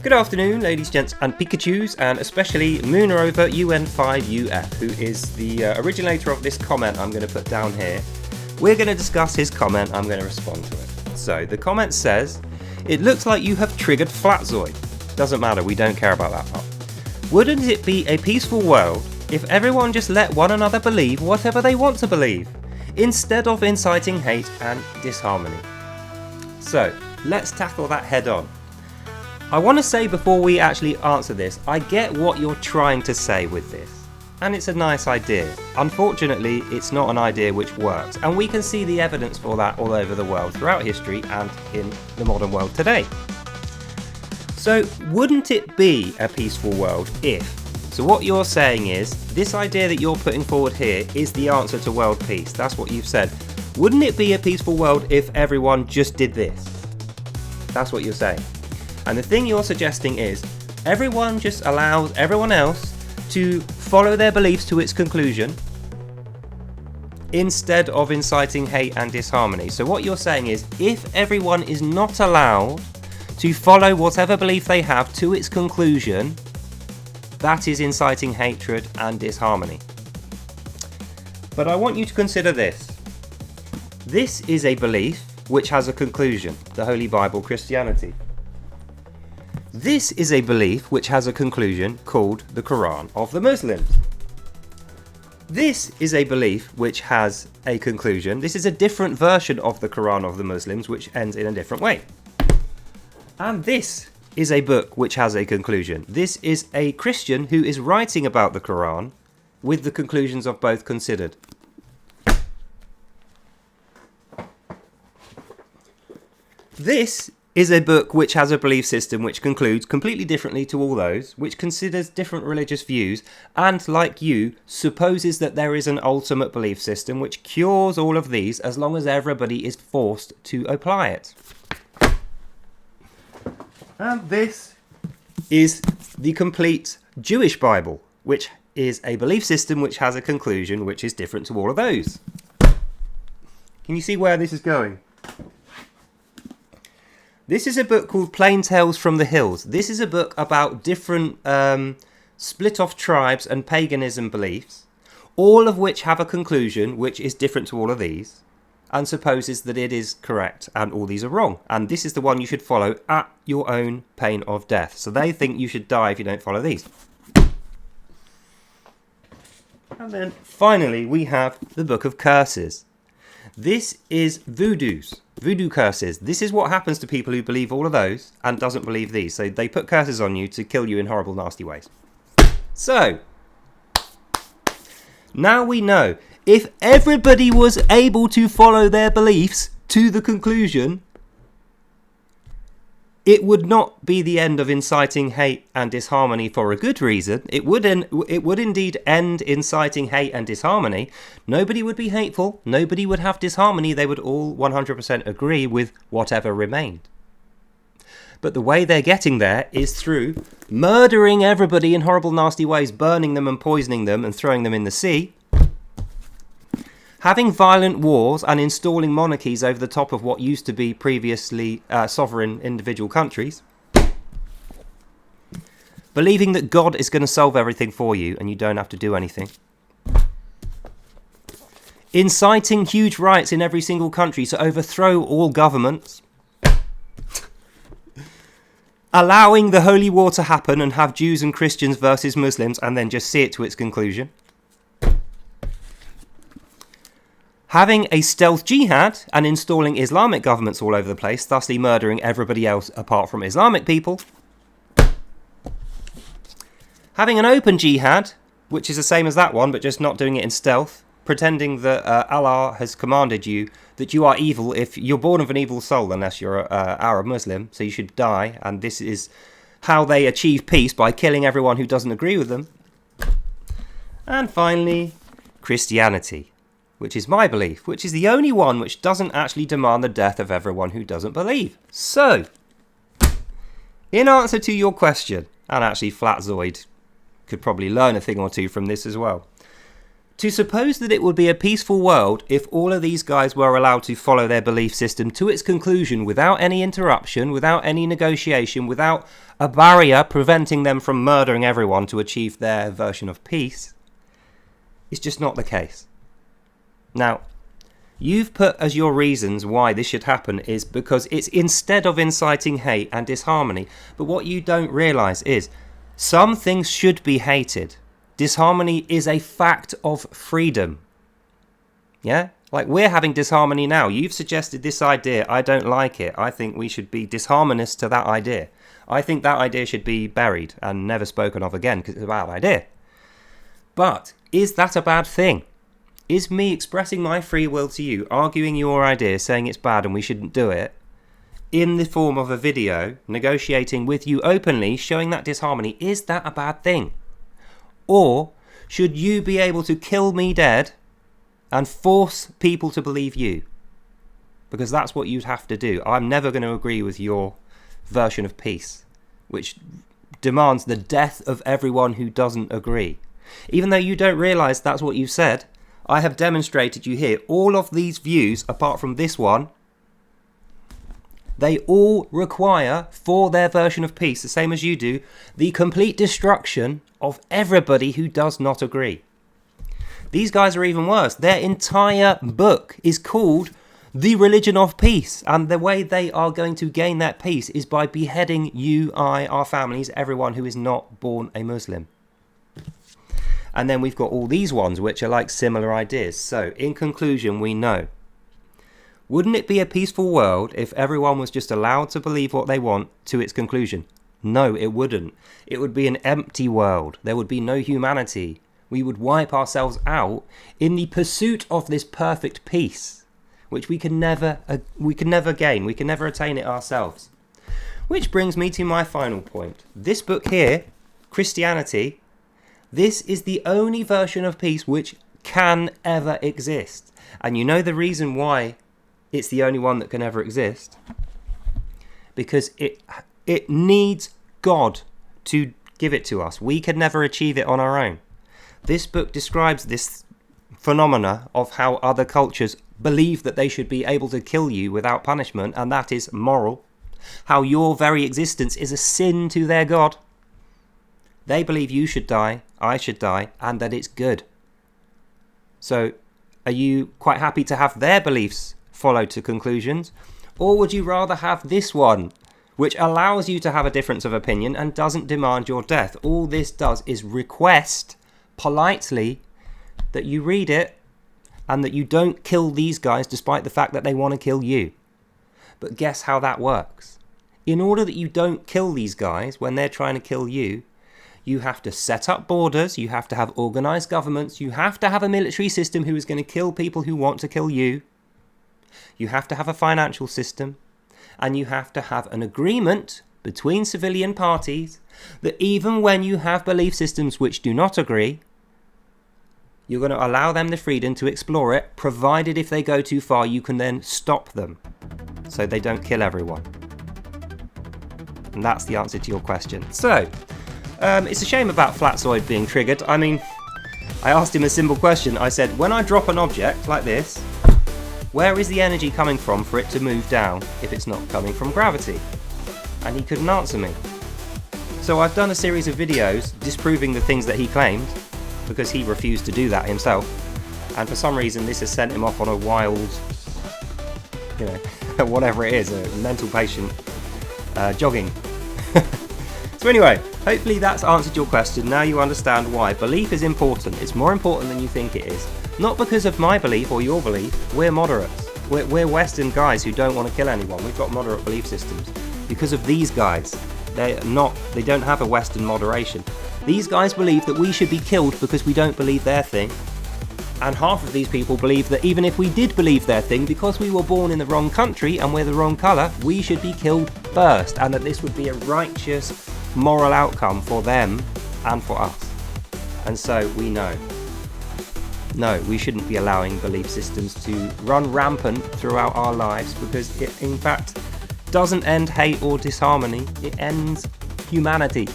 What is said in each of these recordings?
Good afternoon, ladies, gents, and Pikachus, and especially MoonRover-un5uf, who is the originator of this comment I'm going to put down here. We're going to discuss his comment, I'm going to respond to it. So, the comment says, "It looks like you have triggered Flatzoid." Doesn't matter, we don't care about that part. "Wouldn't it be a peaceful world if everyone just let one another believe whatever they want to believe, instead of inciting hate and disharmony?" So, let's tackle that head on. I want to say before we actually answer this, I get what you're trying to say with this, and it's a nice idea. Unfortunately, it's not an idea which works, and we can see the evidence for that all over the world throughout history and in the modern world today. So, wouldn't it be a peaceful world if? So what you're saying is, this idea that you're putting forward here is the answer to world peace. That's what you've said. Wouldn't it be a peaceful world if everyone just did this? That's what you're saying. And the thing you're suggesting is, everyone just allows everyone else to follow their beliefs to its conclusion, instead of inciting hate and disharmony. So what you're saying is, if everyone is not allowed to follow whatever belief they have to its conclusion, that is inciting hatred and disharmony. But I want you to consider this. This is a belief which has a conclusion, the Holy Bible, Christianity. This is a belief which has a conclusion called the Quran of the Muslims. This is a belief which has a conclusion. This is a different version of the Quran of the Muslims which ends in a different way. And this is a book which has a conclusion. This is a Christian who is writing about the Quran with the conclusions of both considered. This is a book which has a belief system which concludes completely differently to all those, which considers different religious views, and, like you, supposes that there is an ultimate belief system which cures all of these as long as everybody is forced to apply it. And this is the complete Jewish Bible, which is a belief system which has a conclusion which is different to all of those. Can you see where this is going? This is a book called Plain Tales from the Hills. This is a book about different split-off tribes and paganism beliefs, all of which have a conclusion which is different to all of these, and supposes that it is correct and all these are wrong. And this is the one you should follow at your own pain of death. So they think you should die if you don't follow these. And then finally we have the Book of Curses. This is voodoo curses. This is what happens to people who believe all of those and doesn't believe these. So they put curses on you to kill you in horrible, nasty ways. So, now we know, if everybody was able to follow their beliefs to the conclusion, it would not be the end of inciting hate and disharmony for a good reason. It would indeed end inciting hate and disharmony. Nobody would be hateful. Nobody would have disharmony. They would all 100% agree with whatever remained. But the way they're getting there is through murdering everybody in horrible, nasty ways, burning them and poisoning them and throwing them in the sea, having violent wars and installing monarchies over the top of what used to be previously sovereign individual countries, believing that God is going to solve everything for you and you don't have to do anything, inciting huge riots in every single country to overthrow all governments, allowing the holy war to happen and have Jews and Christians versus Muslims and then just see it to its conclusion, having a stealth jihad and installing Islamic governments all over the place, thusly murdering everybody else apart from Islamic people. Having an open jihad, which is the same as that one, but just not doing it in stealth, pretending that Allah has commanded you that you are evil if you're born of an evil soul, unless you're an Arab Muslim, so you should die, and this is how they achieve peace, by killing everyone who doesn't agree with them. And finally, Christianity, which is my belief, which is the only one which doesn't actually demand the death of everyone who doesn't believe. So, in answer to your question, and actually Flatzoid could probably learn a thing or two from this as well, To suppose that it would be a peaceful world if all of these guys were allowed to follow their belief system to its conclusion without any interruption, without any negotiation, without a barrier preventing them from murdering everyone to achieve their version of peace, is just not the case. Now, you've put as your reasons why this should happen is because it's instead of inciting hate and disharmony. But what you don't realise is some things should be hated. Disharmony is a fact of freedom. Yeah? Like we're having disharmony now. You've suggested this idea. I don't like it. I think we should be disharmonious to that idea. I think that idea should be buried and never spoken of again because it's a bad idea. But is that a bad thing? Is me expressing my free will to you, arguing your idea, saying it's bad and we shouldn't do it, in the form of a video, negotiating with you openly, showing that disharmony, is that a bad thing? Or should you be able to kill me dead and force people to believe you? Because that's what you'd have to do. I'm never going to agree with your version of peace, which demands the death of everyone who doesn't agree. Even though you don't realise that's what you've said, I have demonstrated you here. All of these views, apart from this one, they all require, for their version of peace, the same as you do, the complete destruction of everybody who does not agree. These guys are even worse. Their entire book is called The Religion of Peace, and the way they are going to gain that peace is by beheading you, I, our families, everyone who is not born a Muslim. And then we've got all these ones which are like similar ideas. So, in conclusion, we know. Wouldn't it be a peaceful world if everyone was just allowed to believe what they want to its conclusion? No, it wouldn't. It would be an empty world. There would be no humanity. We would wipe ourselves out in the pursuit of this perfect peace, which we can never gain. We can never attain it ourselves. Which brings me to my final point. This book here, Christianity, this is the only version of peace which can ever exist. And you know the reason why it's the only one that can ever exist? Because it needs God to give it to us. We can never achieve it on our own. This book describes this phenomena of how other cultures believe that they should be able to kill you without punishment, and that is moral. How your very existence is a sin to their God. They believe you should die, I should die, and that it's good. So, are you quite happy to have their beliefs followed to conclusions? Or would you rather have this one, which allows you to have a difference of opinion and doesn't demand your death? All this does is request, politely, that you read it and that you don't kill these guys despite the fact that they want to kill you. But guess how that works? In order that you don't kill these guys when they're trying to kill you, you have to set up borders, you have to have organised governments, you have to have a military system who is going to kill people who want to kill you. You have to have a financial system, and you have to have an agreement between civilian parties that even when you have belief systems which do not agree, you're going to allow them the freedom to explore it, provided if they go too far, you can then stop them so they don't kill everyone. And that's the answer to your question. So, it's a shame about Flatzoid being triggered. I mean, I asked him a simple question. I said, when I drop an object like this, where is the energy coming from for it to move down if it's not coming from gravity? And he couldn't answer me. So I've done a series of videos disproving the things that he claimed, because he refused to do that himself. And for some reason this has sent him off on a wild, whatever it is, a mental patient jogging. So anyway, hopefully that's answered your question. Now you understand why belief is important. It's more important than you think it is. Not because of my belief or your belief. We're moderates. We're Western guys who don't want to kill anyone. We've got moderate belief systems. Because of these guys, they don't have a Western moderation. These guys believe that we should be killed because we don't believe their thing. And half of these people believe that even if we did believe their thing, because we were born in the wrong country and we're the wrong colour, we should be killed first. And that this would be a righteous, moral outcome for them and for us. And so we know. No, we shouldn't be allowing belief systems to run rampant throughout our lives, because it, in fact, doesn't end hate or disharmony, it ends humanity.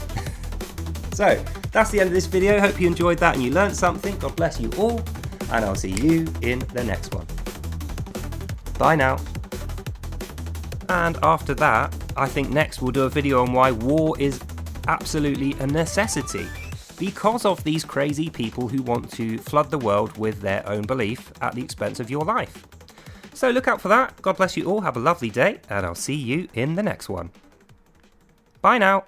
So, That's the end of this video. Hope you enjoyed that and you learned something. God bless you all, and I'll see you in the next one. Bye now. And after that, I think next we'll do a video on why war is absolutely a necessity, because of these crazy people who want to flood the world with their own belief at the expense of your life. So look out for that. God bless you all. Have a lovely day, and I'll see you in the next one. Bye now.